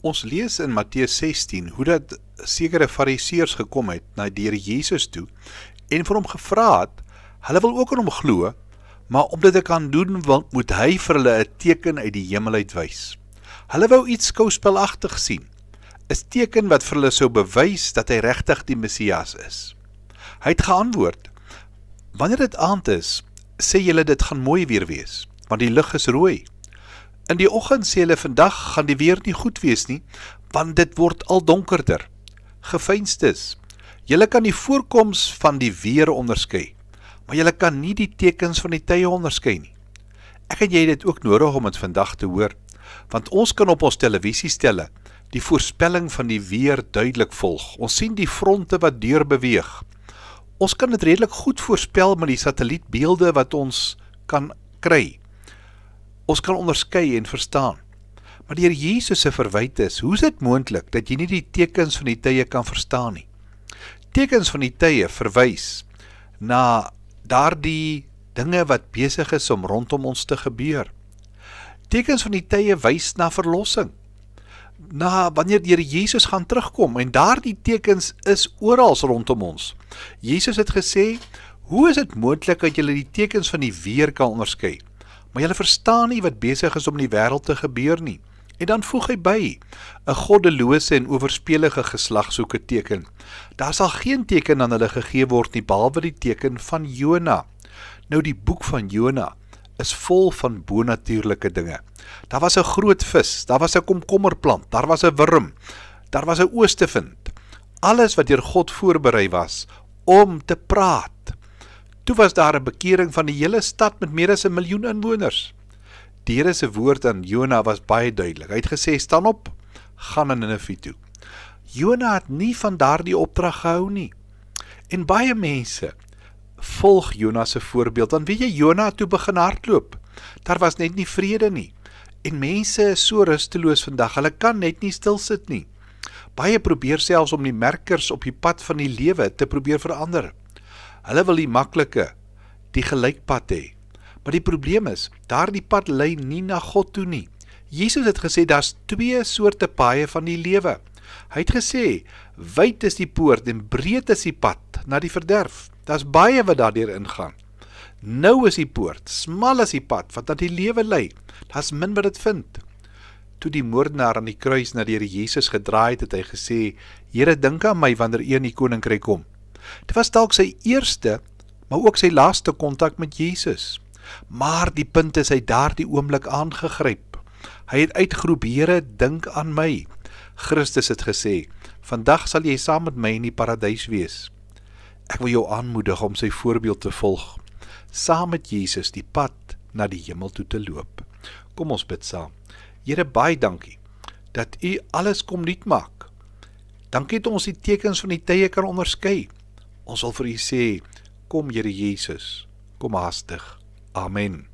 Ons lees in Matteus 16 hoe dat sekere fariseërs gekom het na die Here Jesus toe en vir hom gevra het, hulle wil ook aan hom glo, maar om dit te kan doen, moet hy vir hulle 'n teken uit die hemel uitwys. Hulle wou iets skouspelagtig sien, 'n teken wat vir hulle sou bewys dat hy regtig die Messias is. Hy het geantwoord, wanneer dit aand is, sê julle dit gaan mooi weer wees, want die lug is rooi. In die oggend sê hulle vandag gaan die weer nie goed wees nie, want dit word al donkerder. Geveinstes, julle kan die voorkoms van die weer onderskei, maar julle kan nie die tekens van die tye onderskei nie. Ek en jy het dit ook nodig om dit vandag te hoor, want ons kan op ons televisiestelle die voorspelling van die weer duidelik volg. Ons sien die fronte wat deurbeweeg. Ons kan dit redelik goed voorspel met die satellietbeelde wat ons kan kry. Ons kan onderskei en verstaan. Maar die Here Jesus se verwyte is, hoe is dit moontlik dat jy nie die tekens van die tye kan verstaan nie? Tekens van die tye verwys na daardie dinge wat besig is om rondom ons te gebeur. Tekens van die tye wys na verlossing, na wanneer die Here Jesus gaan terugkom, en daardie tekens is oral rondom ons. Jesus het gesê, hoe is dit moontlik dat julle die tekens van die weer kan onderskei, maar julle verstaan nie wat besig is om in die wêreld te gebeur nie. En dan voeg hy by, 'n goddelose en owerspelige geslag soek 'n teken. Daar sal geen teken aan hulle gegee word nie, behalwe die teken van Jona. Nou die boek van Jona is vol van bonatuurlike dinge. Daar was 'n groot vis, daar was 'n komkommerplant, daar was 'n wurm, daar was 'n oostevind. Alles wat deur God voorberei was om te praat. Toe was daar 'n bekering van die hele stad met meer as 1 miljoen inwoners. Die Here se woord aan Jona was baie duidelik. Hy het gesê, staan op, gaan na Ninive toe. Jona het nie van daardie opdrag gehou nie. En baie mense volg Jona se voorbeeld, want weet jy, Jona het toe begin hardloop. Daar was net nie vrede nie. En mense is so rusteloos vandag, hulle kan net nie stil sit nie. Baie probeer selfs om die merkers op die pad van die lewe te probeer verander. Hulle wil die maklike, die gelykpad hê. Maar die probleem is, daardie pad lei nie na God toe nie. Jesus het gesê, daar's 2 soorte paaie van die lewe. Hy het gesê, wyd is die poort en breed is die pad na die verderf. Daar's baie wat daardeur ingaan. Nou is die poort, smal is die pad wat na die lewe lei. Daar's min wat dit vind. Toe die moordenaar aan die kruis na die Here Jesus gedraai het hy gesê, Here, dink aan my wanneer U in die koninkryk kom. Dit was dalk sy eerste, maar ook sy laaste kontak met Jesus. Maar die punt is, hy daardie oomblik aangegryp. Hy het uitgeroep, Here, dink aan my. Christus het gesê, vandag sal jy saam met my in die paradys wees. Ek wil jou aanmoedig om sy voorbeeld te volg, saam met Jesus die pad na die hemel toe te loop. Kom ons bid saam. Here, baie dankie, dat U alles kom nuut maak. Dankie dat ons die tekens van die tye kan onderskei. Ons wil vir U sê, kom Here Jesus, kom haastig. Amen.